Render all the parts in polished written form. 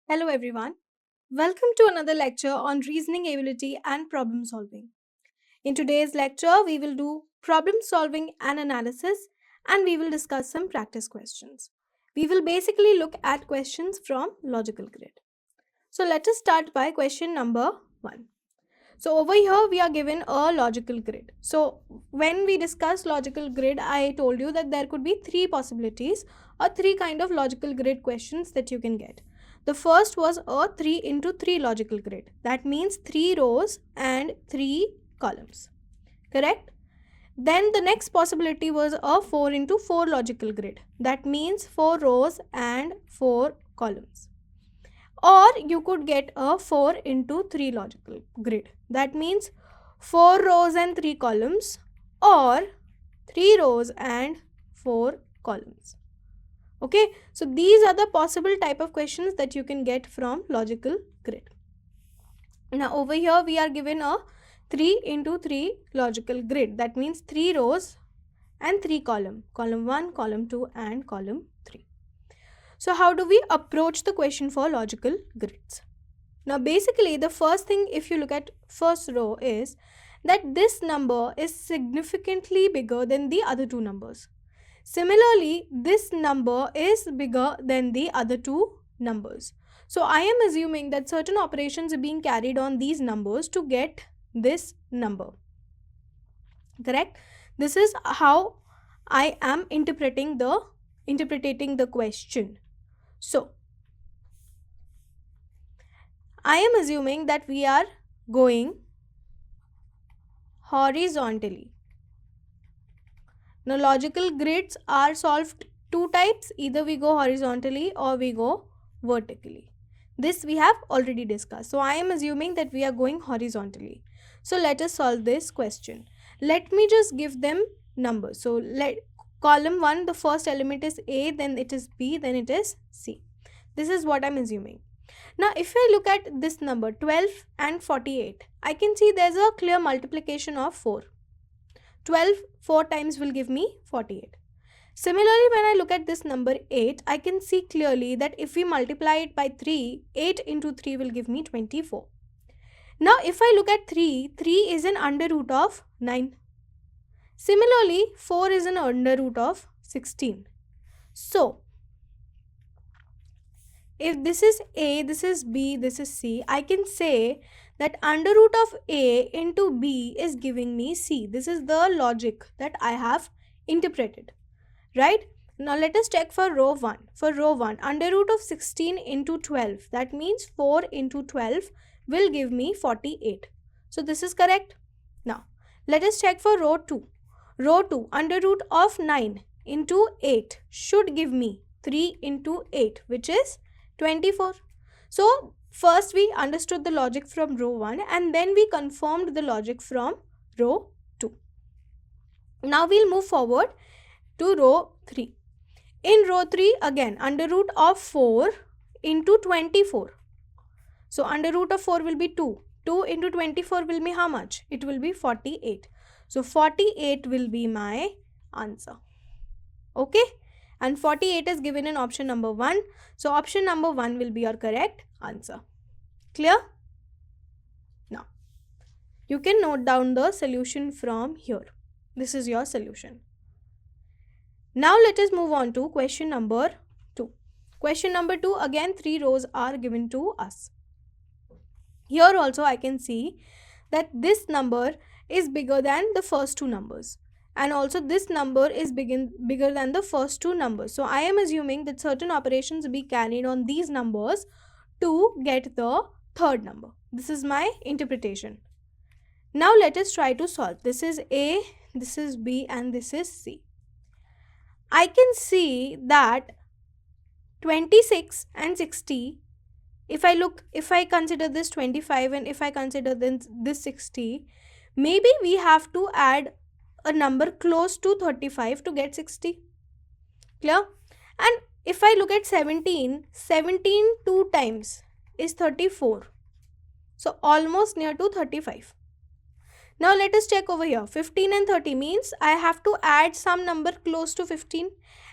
Hello everyone. Welcome to another lecture on reasoning ability and problem solving. In today's lecture, we will do problem solving and analysis and we will discuss some practice questions. We will basically look at questions from logical grid. So let us start by question number 1. So over here we are given a logical grid. So when we discuss logical grid, I told you that there could be three possibilities or three kind of logical grid questions that you can get. The first was a 3 into 3 logical grid. That means 3 rows and 3 columns. Correct? Then the next possibility was a 4 into 4 logical grid. That means 4 rows and 4 columns. Or you could get a 4 into 3 logical grid. That means 4 rows and 3 columns or 3 rows and 4 columns. Okay, so these are the possible type of questions that you can get from logical grid. Now over here we are given a 3 into 3 logical grid. That means 3 rows and 3 column 1, column 2 and column 3. So how do we approach the question for logical grids? Now basically the first thing, if you look at first row, is that this number is significantly bigger than the other two numbers. Similarly, this number is bigger than the other two numbers. So I am assuming that certain operations are being carried on these numbers to get this number. Correct? This is how I am interpreting the question. So I am assuming that we are going horizontally. Now logical grids are solved two types. Either we go horizontally or we go vertically. This we have already discussed. So I am assuming that we are going horizontally. So let us solve this question. Let me just give them numbers. So column 1, the first element is A, then it is B, then it is C. This is what I am assuming. Now if I look at this number 12 and 48, I can see there is a clear multiplication of 4. 12 4 times will give me 48. Similarly, when I look at this number 8, I can see clearly that if we multiply it by 3, 8 into 3 will give me 24. Now if I look at 3, 3 is an under root of 9. Similarly, 4 is an under root of 16. So if this is A, this is B, this is C, I can say that under root of A into B is giving me C. This is the logic that I have interpreted, right? Now let us check for row 1. For row 1, under root of 16 into 12, that means 4 into 12 will give me 48. So this is correct. Now let us check for row 2. Row 2, under root of 9 into 8 should give me 3 into 8, which is 24. So first we understood the logic from row 1 and then we confirmed the logic from row 2. Now we'll move forward to row 3. In row 3 again, under root of 4 into 24. So under root of 4 will be 2. 2 into 24 will be how much? It will be 48. So 48 will be my answer. Okay? And 48 is given in option number 1. So option number 1 will be your correct answer. Clear? Now, you can note down the solution from here. This is your solution. Now let us move on to question number 2. Question number 2, again 3 rows are given to us. Here also I can see that this number is bigger than the first two numbers. And also this number is bigger than the first two numbers. So I am assuming that certain operations be carried on these numbers to get the third number. This is my interpretation. Now let us try to solve. This is A, this is B and this is C. I can see that 26 and 60, if I consider this 25 and if I consider this 60, maybe we have to add a number close to 35 to get 60. Clear? And if I look at 17 2 times is 34. So almost near to 35. Now let us check over here. 15 and 30 means I have to add some number close to 15.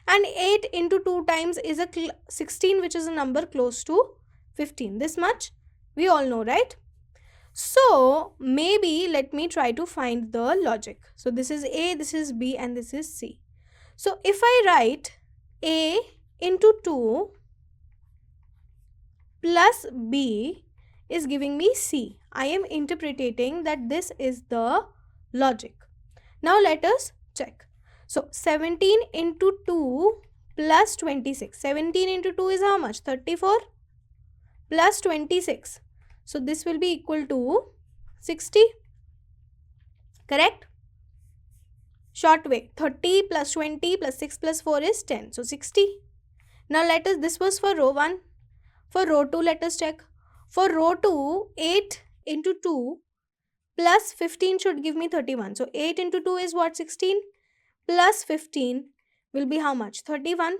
And 8 into 2 times is a 16, which is a number close to 15. This much we all know, right? So maybe let me try to find the logic. So this is A, this is B, and this is C. So if I write A into 2 plus B is giving me C, I am interpreting that this is the logic. Now let us check. So 17 into 2 plus 26. 17 into 2 is how much? 34 plus 26. So this will be equal to 60. Correct? Short way. 30 plus 20 plus 6 plus 4 is 10. So 60. Now let us, this was for row 1. For row 2, let us check. For row 2, 8 into 2 plus 15 should give me 31. So 8 into 2 is what? 16 plus 15 will be how much? 31.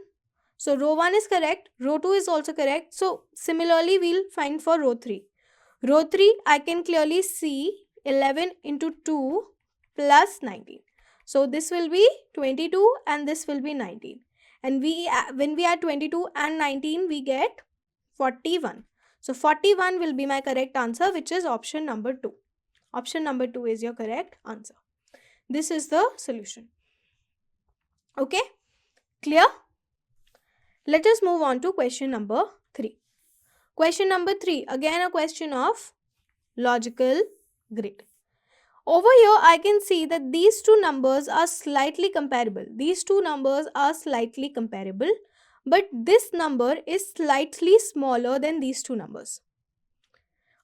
So row 1 is correct. Row 2 is also correct. So similarly, we'll find for row 3. Row 3, I can clearly see 11 into 2 plus 19. So this will be 22 and this will be 19. And when we add 22 and 19, we get 41. So 41 will be my correct answer, which is option number 2. Option number 2 is your correct answer. This is the solution. Okay? Clear? Let us move on to question number 3. Question number 3, again a question of logical grid. Over here, I can see that these two numbers are slightly comparable. These two numbers are slightly comparable, but this number is slightly smaller than these two numbers.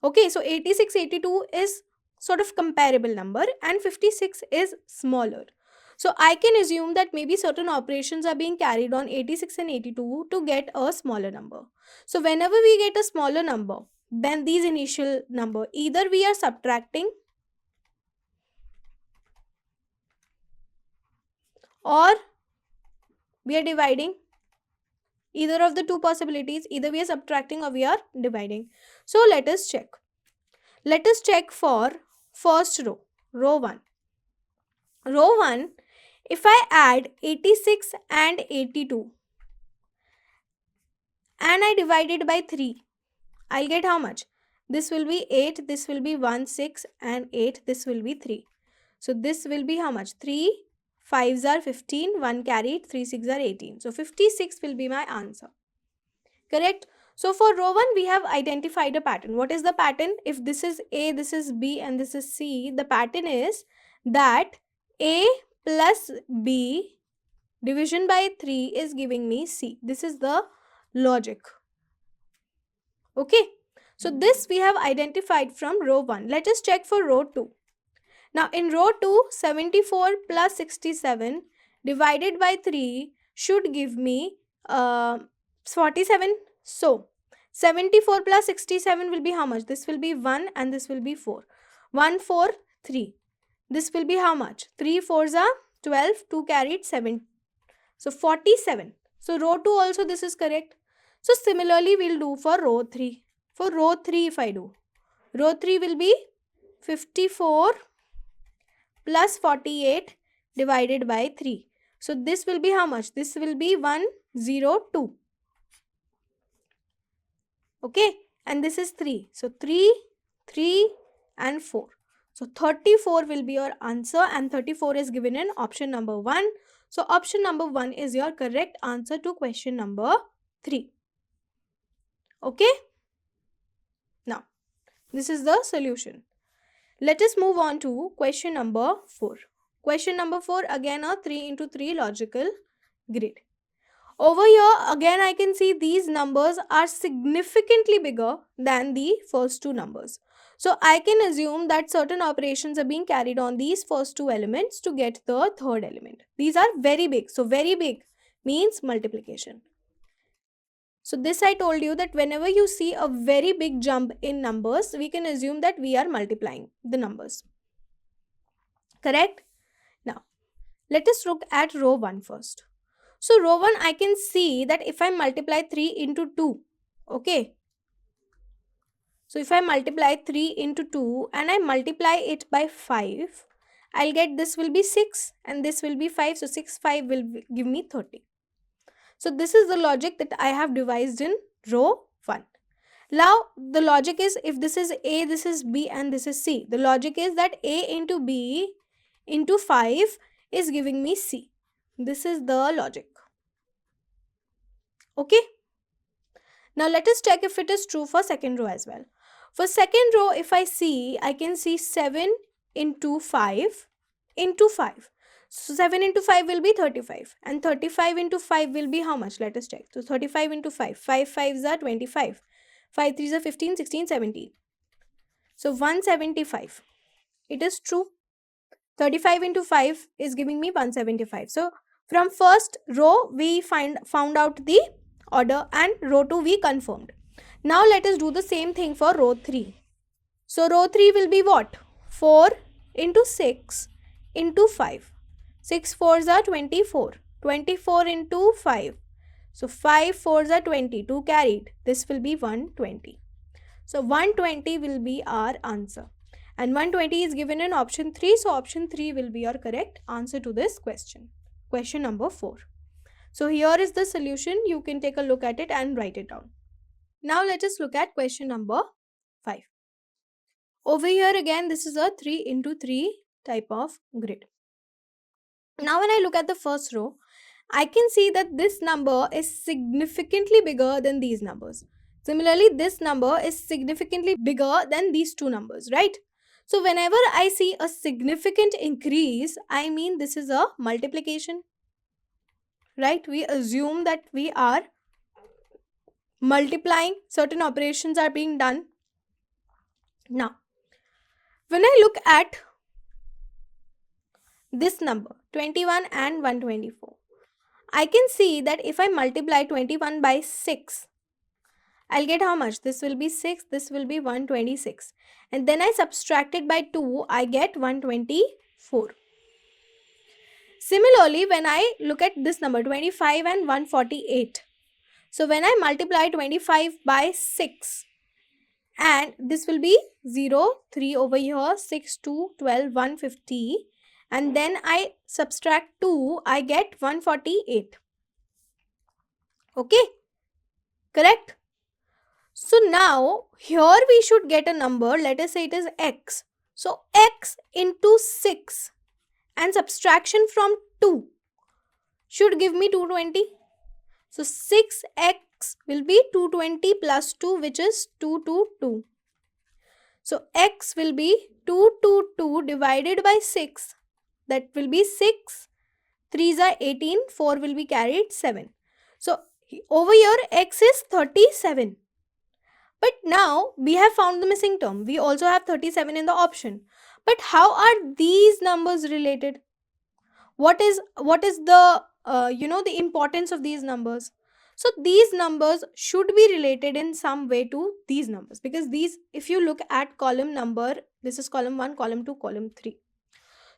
Okay, so 86, 82 is sort of comparable number and 56 is smaller. So I can assume that maybe certain operations are being carried on 86 and 82 to get a smaller number. So whenever we get a smaller number than these initial number, either we are subtracting or we are dividing. Either of the two possibilities, either we are subtracting or we are dividing. So let us check. Let us check for first row, row 1. Row 1, if I add 86 and 82 and I divide it by 3, I'll get how much? This will be 8, this will be 1, 6 and 8, this will be 3. So this will be how much? 3 5s are 15, 1 carried, 3 6 are 18. So 56 will be my answer. Correct? So for row 1, we have identified a pattern. What is the pattern? If this is A, this is B and this is C, the pattern is that A plus B division by 3 is giving me C. This is the logic. Okay. So this we have identified from row 1. Let us check for row 2. Now in row 2, 74 plus 67 divided by 3 should give me 47. So 74 plus 67 will be how much? This will be 1 and this will be 4. 1, 4, 3. This will be how much? 3 4s are 12, 2 carried, 7. So 47. So row 2 also this is correct. So similarly we'll do for row 3. For row 3 if I do, row 3 will be 54 plus 48 divided by 3. So this will be how much? This will be 102. Okay, and this is 3. So 3, 3 and 4. So 34 will be your answer and 34 is given in option number 1. So option number 1 is your correct answer to question number 3. Okay. Now, this is the solution. Let us move on to question number 4. Question number 4, again a 3 into 3 logical grid. Over here, again I can see these numbers are significantly bigger than the first two numbers. So I can assume that certain operations are being carried on these first two elements to get the third element. These are very big. So very big means multiplication. So this I told you that whenever you see a very big jump in numbers, we can assume that we are multiplying the numbers. Correct? Now, let us look at row 1 first. So row 1, I can see that if I multiply 3 into 2, okay. So if I multiply 3 into 2 and I multiply it by 5, I'll get this will be 6 and this will be 5. So 6, 5 will give me 30. So this is the logic that I have devised in row 1. Now the logic is, if this is A, this is B, and this is C, the logic is that A into B into 5 is giving me C. This is the logic. Okay. Now let us check if it is true for second row as well. For second row, if I see, I can see 7 into 5 into 5. So 7 into 5 will be 35, and 35 into 5 will be how much? Let us check. So 35 into 5, 5 5s are 25, 5 3s are 15, 16, 17. So 175. It is true. 35 into 5 is giving me 175. So from first row we found out the order, and row 2 we confirmed. Now let us do the same thing for row 3. So row 3 will be what? 4 into 6 into 5. 6 4s are 24. 24 into 5. So 5 4s are 20. 2 carried. This will be 120. So 120 will be our answer. And 120 is given in option 3. So option 3 will be your correct answer to this question. Question number 4. So here is the solution. You can take a look at it and write it down. Now let us look at question number 5. Over here again, this is a 3 into 3 type of grid. Now when I look at the first row, I can see that this number is significantly bigger than these numbers. Similarly, this number is significantly bigger than these two numbers, right? So whenever I see a significant increase, I mean this is a multiplication, right? We assume that we are multiplying, certain operations are being done. Now, when I look at this number, 21 and 124, I can see that if I multiply 21 by 6, I'll get how much? This will be 6, this will be 126. And then I subtract it by 2, I get 124. Similarly, when I look at this number, 25 and 148. So when I multiply 25 by 6, and this will be 0, 3 over here, 6, 2, 12, 150. And then I subtract 2, I get 148. Okay, correct? So now here we should get a number. Let us say it is x. So x into 6 and subtraction from 2 should give me 220. So 6x will be 220 plus 2, which is 222. So x will be 222 divided by 6. That will be 6. 3s are 18. 4 will be carried 7. So over here x is 37. But now we have found the missing term. We also have 37 in the option. But how are these numbers related? What is the the importance of these numbers? So these numbers should be related in some way to these numbers, because these, if you look at column number, this is column 1, column 2, column 3.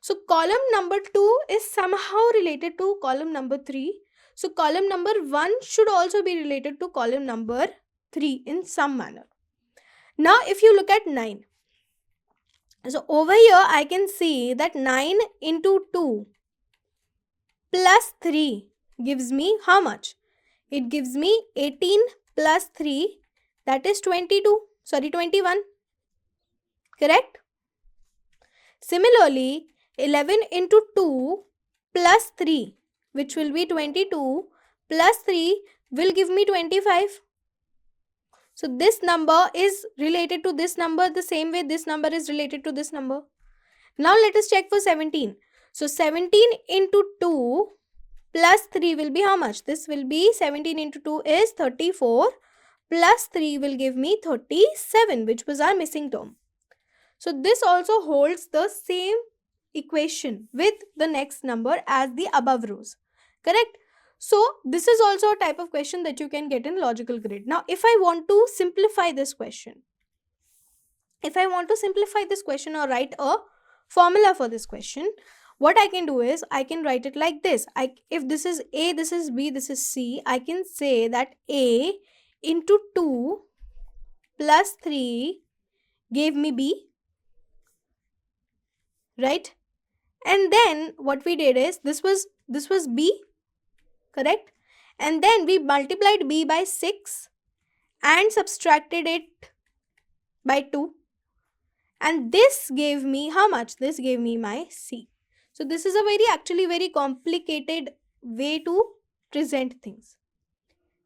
So column number 2 is somehow related to column number 3. So column number 1 should also be related to column number 3 in some manner. Now if you look at 9. So over here I can see that 9 into 2 plus 3 gives me how much? It gives me 18 plus 3, that is 21. Correct? Similarly, 11 into 2 plus 3, which will be 22, plus 3 will give me 25. So this number is related to this number the same way this number is related to this number. Now let us check for 17. So 17 into 2 plus 3 will be how much? This will be 17 into 2 is 34, plus 3 will give me 37, which was our missing term. So this also holds the same equation with the next number as the above rows. Correct? So this is also a type of question that you can get in logical grid. Now if I want to simplify this question, or write a formula for this question, what I can do is I can write it like this. If this is A, this is B, this is C, I can say that A into 2 plus 3 gave me B, right? And then what we did is this was B, correct? And then we multiplied B by 6 and subtracted it by 2. And this gave me how much? This gave me my C. So this is a actually very complicated way to present things,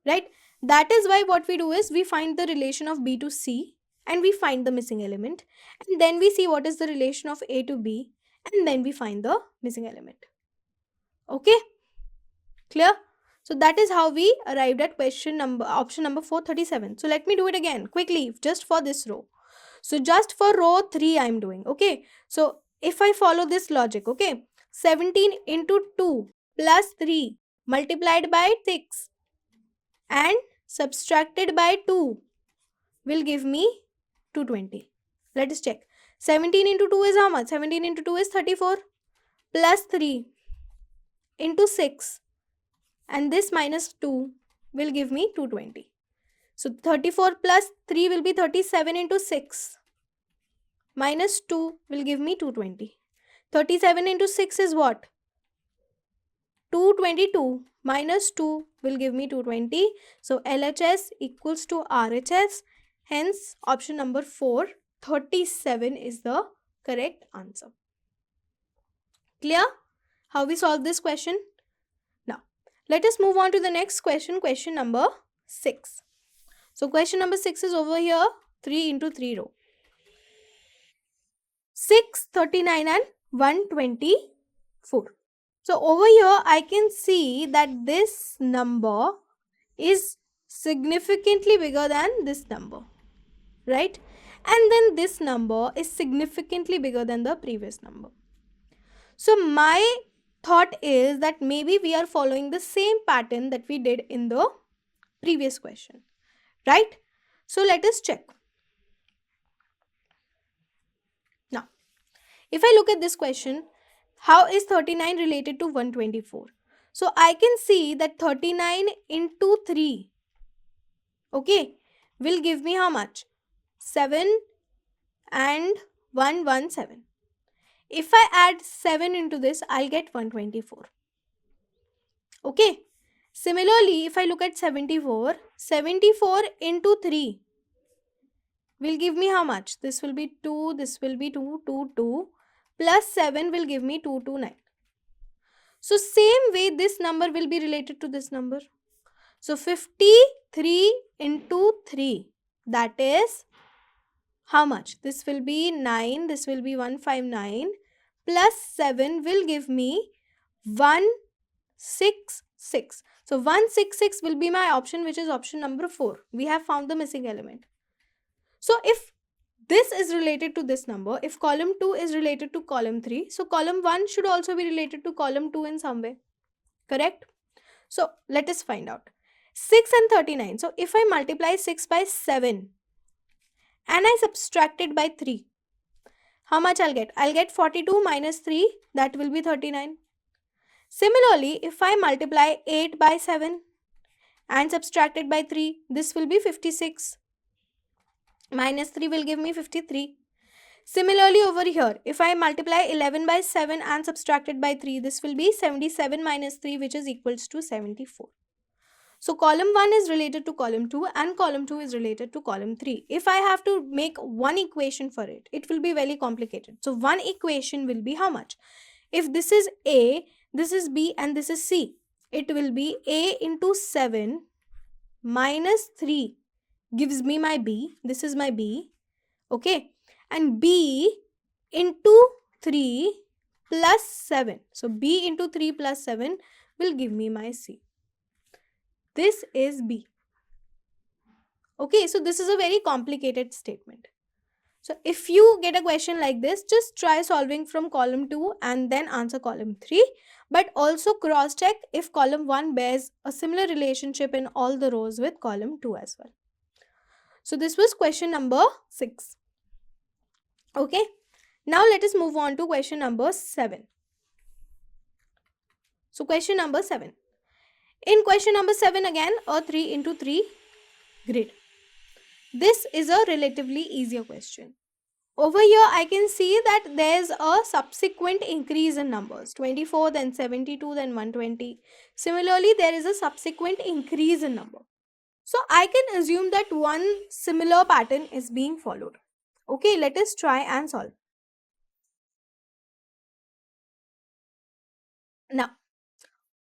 right? That is why what we do is we find the relation of B to C and we find the missing element, and then we see what is the relation of A to B, and then we find the missing element. Okay, clear? So that is how we arrived at option number 437. So let me do it again quickly just for this row. So just for row 3 I'm doing. Okay, so if I follow this logic, okay, 17 into 2 plus 3 multiplied by 6 and subtracted by 2 will give me 220. Let us check. 17 into 2 is how much? 17 into 2 is 34 plus 3 into 6 and this minus 2 will give me 220. So 34 plus 3 will be 37 into 6 minus 2 will give me 220. 37 into 6 is what? 222 minus 2 will give me 220. So LHS equals to RHS. Hence option number 4, 37 is the correct answer. Clear how we solve this question? Now let us move on to the next question, question number 6. So question number 6 is over here, 3 into 3 row. 6, 39 and 124. So over here I can see that this number is significantly bigger than this number, right? And then this number is significantly bigger than the previous number. So my thought is that maybe we are following the same pattern that we did in the previous question, right? So let us check. Now, if I look at this question, how is 39 related to 124? So I can see that 39 into 3, okay, will give me how much? 7 and 117. If I add 7 into this, I'll get 124. Okay. Similarly, if I look at 74, 74 into 3 will give me how much? This will be 2, this will be 2, 2, 2, plus 7 will give me 229. So same way this number will be related to this number. So 53 into 3, that is how much? This will be 9, this will be 159, plus 7 will give me 166. So 166 will be my option, which is option number 4. We have found the missing element. So if this is related to this number, if column 2 is related to column 3, so column 1 should also be related to column 2 in some way. Correct? So let us find out. 6 and 39. So if I multiply 6 by 7 and I subtract it by 3, how much I'll get? I'll get 42 minus 3, that will be 39. Similarly, if I multiply 8 by 7 and subtract it by 3, this will be 56. Minus 3 will give me 53. Similarly over here, if I multiply 11 by 7 and subtract it by 3, this will be 77 minus 3, which is equals to 74. So column 1 is related to column 2 and column 2 is related to column 3. If I have to make one equation for it, it will be very complicated. So one equation will be how much? If this is A, this is B and this is C, it will be A into 7 minus 3 gives me my B. This is my B. Okay. And B into 3 plus 7. So B into 3 plus 7 will give me my C. This is B. Okay, so this is a very complicated statement. So if you get a question like this, just try solving from column 2 and then answer column 3. But also cross check if column 1 bears a similar relationship in all the rows with column 2 as well. So this was question number 6. Okay, now let us move on to question number 7. So question number 7. In question number 7 again, a 3 into 3 grid. This is a relatively easier question. Over here I can see that there is a subsequent increase in numbers. 24, then 72, then 120. Similarly, there is a subsequent increase in number. So I can assume that one similar pattern is being followed. Okay, let us try and solve. Now,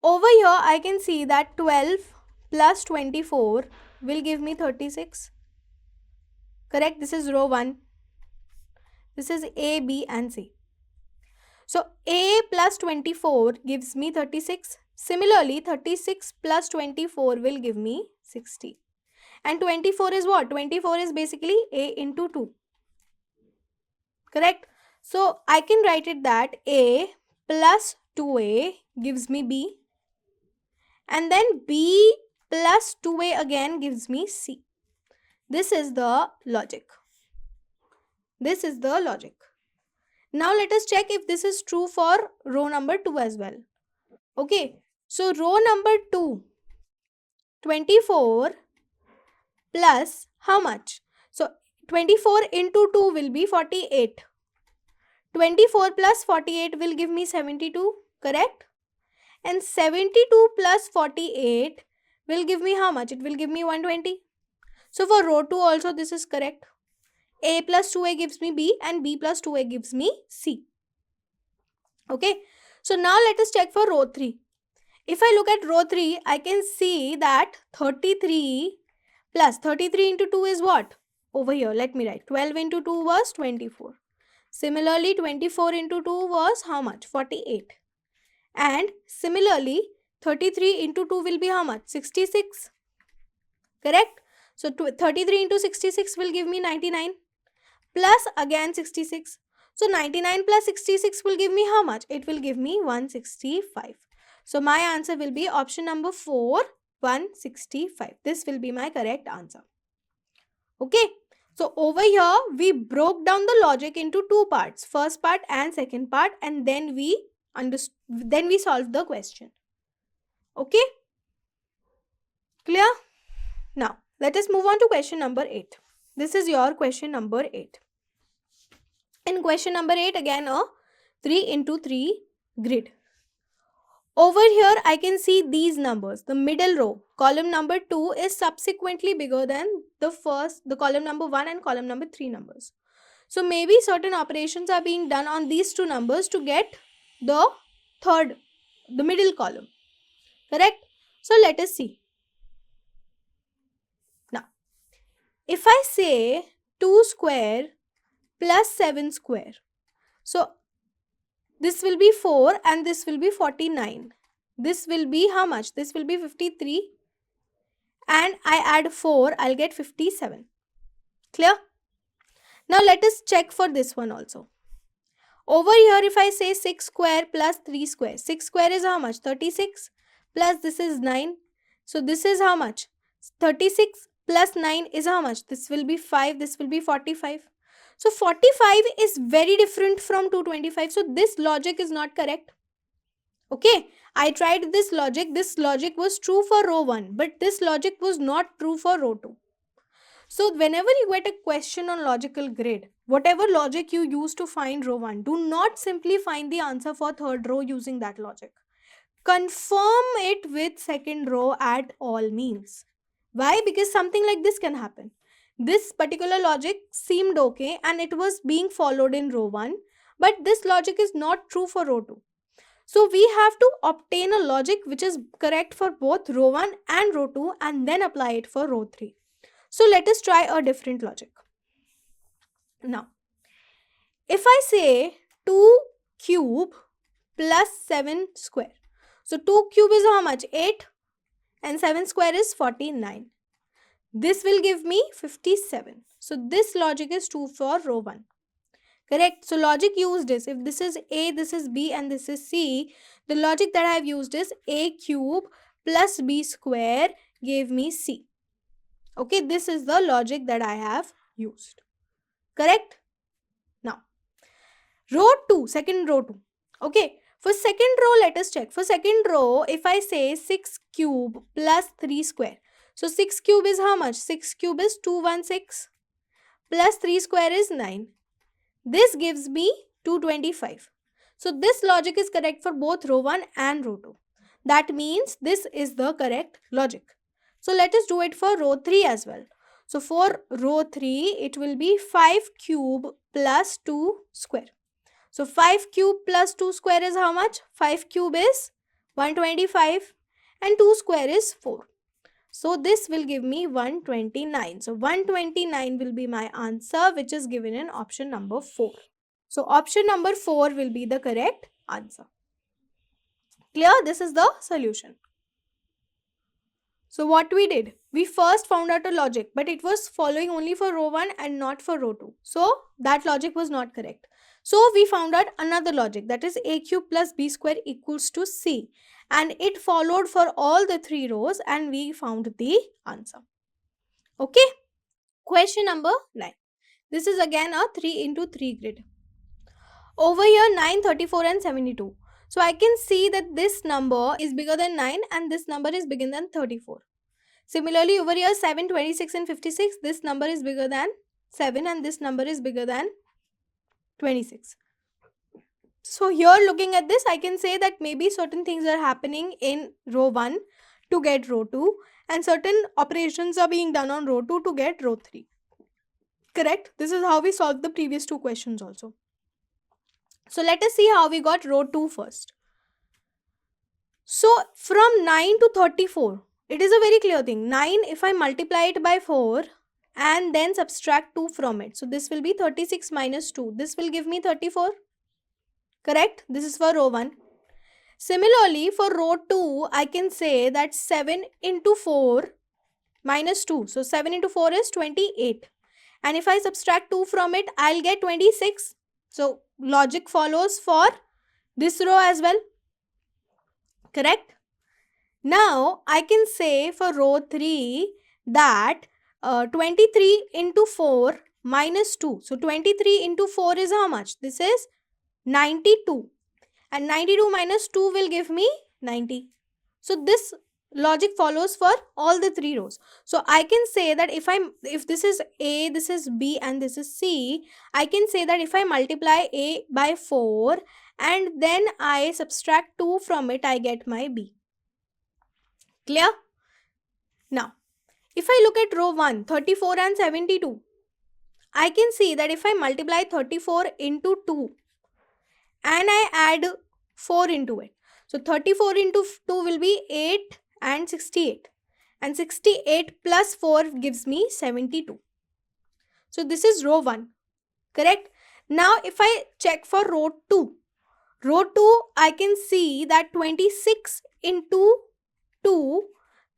over here I can see that 12 plus 24 will give me 36. Correct? This is row 1. This is A, B and C. So A plus 24 gives me 36. Similarly, 36 plus 24 will give me 60. And 24 is what? 24 is basically A into 2. Correct? So I can write it that A plus 2A gives me B. And then B plus 2A again gives me C. This is the logic. This is the logic. Now let us check if this is true for row number 2 as well. Okay. So row number 2, 24 plus how much? So 24 into 2 will be 48. 24 plus 48 will give me 72, correct? And 72 plus 48 will give me how much? It will give me 120. So for row 2 also this is correct. A plus 2A gives me B and B plus 2A gives me C. Okay. So now let us check for row 3. If I look at row 3, I can see that 33 plus 33 into 2 is what? Over here, let me write. 12 into 2 was 24. Similarly, 24 into 2 was how much? 48. And similarly, 33 into 2 will be how much? 66. Correct? So 33 into 66 will give me 99. Plus again 66. So 99 plus 66 will give me how much? It will give me 165. So my answer will be option number 4, 165. This will be my correct answer. Okay. So over here we broke down the logic into two parts, first part and second part, and then we solved the question. Okay. Clear? Now let us move on to question number 8. This is your question number 8. In question number 8, again a 3 into 3 grid. Over here, I can see these numbers. The middle row, column number 2 is subsequently bigger than the column number 1 and column number 3 numbers. So maybe certain operations are being done on these two numbers to get the middle column. Correct? So let us see. Now, if I say 2 square plus 7 square. So this will be 4 and this will be 49. This will be how much? This will be 53. And I add 4, I'll get 57. Clear? Now let us check for this one also. Over here, if I say 6 square plus 3 square. 6 square is how much? 36. Plus this is 9. So this is how much? 36 plus 9 is how much? This will be 5. This will be 45. So 45 is very different from 225. So this logic is not correct. Okay, I tried this logic. This logic was true for row 1, but this logic was not true for row 2. So whenever you get a question on logical grid, whatever logic you use to find row 1, do not simply find the answer for third row using that logic. Confirm it with second row at all means. Why? Because something like this can happen. This particular logic seemed okay and it was being followed in row 1, but this logic is not true for row 2. So we have to obtain a logic which is correct for both row 1 and row 2 and then apply it for row 3. So let us try a different logic. Now, if I say 2 cube plus 7 square. So 2 cube is how much? 8 and 7 square is 49. This will give me 57. So this logic is true for row 1. Correct? So logic used is, if this is A, this is B and this is C, the logic that I have used is A cube plus B square gave me C. Okay, this is the logic that I have used. Correct? Now, row 2, second row 2. Okay, for second row, let us check. For second row, if I say 6 cube plus 3 square. So 6 cube is how much? 6 cube is 216 plus 3 square is 9. This gives me 225. So this logic is correct for both row 1 and row 2. That means this is the correct logic. So let us do it for row 3 as well. So for row 3, it will be 5 cube plus 2 square. So 5 cube plus 2 square is how much? 5 cube is 125 and 2 square is 4. So this will give me 129. So 129 will be my answer, which is given in option number 4. So option number 4 will be the correct answer. Clear? This is the solution. So what we did? We first found out a logic, but it was following only for row 1 and not for row 2. So that logic was not correct. So we found out another logic, that is a cube plus b square equals to c. And it followed for all the 3 rows and we found the answer. Okay. Question number 9. This is again a 3 into 3 grid. Over here 9, 34 and 72. So I can see that this number is bigger than 9 and this number is bigger than 34. Similarly, over here 7, 26 and 56, this number is bigger than 7 and this number is bigger than 26. So here looking at this, I can say that maybe certain things are happening in row 1 to get row 2 and certain operations are being done on row 2 to get row 3. Correct? This is how we solved the previous 2 questions also. So let us see how we got row 2 first. So from 9 to 34, it is a very clear thing. 9, if I multiply it by 4 and then subtract 2 from it. So this will be 36 minus 2. This will give me 34. Correct? This is for row 1. Similarly, for row 2, I can say that 7 into 4 minus 2. So 7 into 4 is 28. And if I subtract 2 from it, I'll get 26. So logic follows for this row as well. Correct? Now, I can say for row 3 that 23 into 4 minus 2. So 23 into 4 is how much? This is 92. And 92 minus 2 will give me 90. So this logic follows for all the 3 rows. So I can say that if this is A, this is B and this is C, I can say that if I multiply A by 4 and then I subtract 2 from it, I get my B. Clear? Now, if I look at row 1, 34 and 72, I can see that if I multiply 34 into 2 and I add 4 into it. So 34 into 2 will be 8 and 68. And 68 plus 4 gives me 72. So this is row 1. Correct? Now if I check for row 2. Row 2, I can see that 26 into 2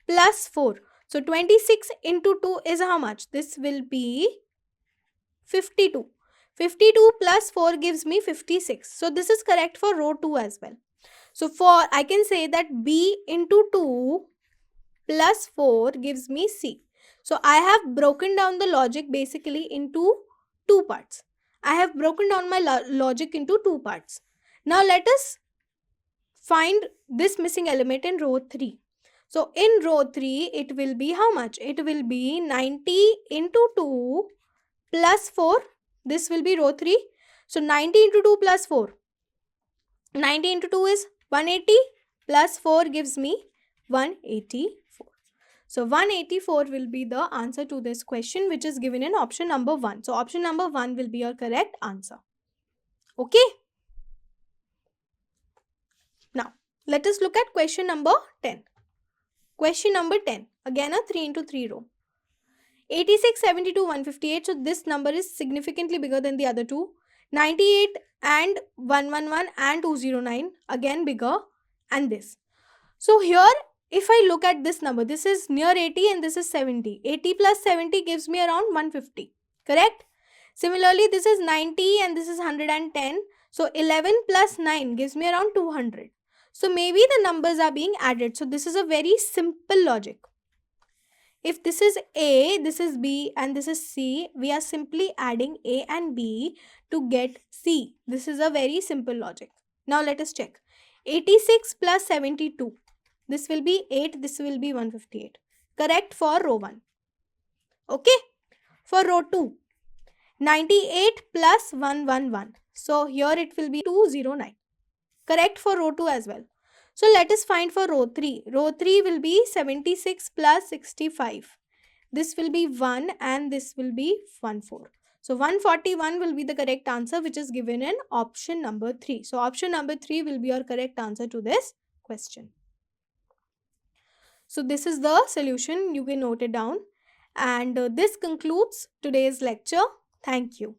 plus 4. So 26 into 2 is how much? This will be 52. 52 plus 4 gives me 56. So this is correct for row 2 as well. So for I can say that B into 2 plus 4 gives me C. So I have broken down the logic basically into 2 parts. I have broken down my logic into 2 parts. Now let us find this missing element in row 3. So in row 3, it will be how much? It will be 90 into 2 plus 4. This will be row 3. So 90 into 2 plus 4. 90 into 2 is 180 plus 4 gives me 184. So 184 will be the answer to this question, which is given in option number 1. So option number 1 will be your correct answer. Okay. Now let us look at question number 10. Question number 10. Again a 3 into 3 row. 86, 72, 158. So this number is significantly bigger than the other two. 98 and 111 and 209 again bigger, and this. So here if I look at this number, this is near 80 and this is 70. 80 plus 70 gives me around 150. Correct? Similarly, this is 90 and this is 110. So 11 plus 9 gives me around 200. So maybe the numbers are being added. So this is a very simple logic. If this is A, this is B and this is C, we are simply adding A and B to get C. This is a very simple logic. Now let us check. 86 plus 72. This will be 8, this will be 158. Correct for row 1. Okay. For row 2. 98 plus 111. So here it will be 209. Correct for row 2 as well. So let us find for row 3. Row 3 will be 76 plus 65. This will be 1 and this will be 14. So 141 will be the correct answer, which is given in option number 3. So option number 3 will be your correct answer to this question. So this is the solution. You can note it down. And this concludes today's lecture. Thank you.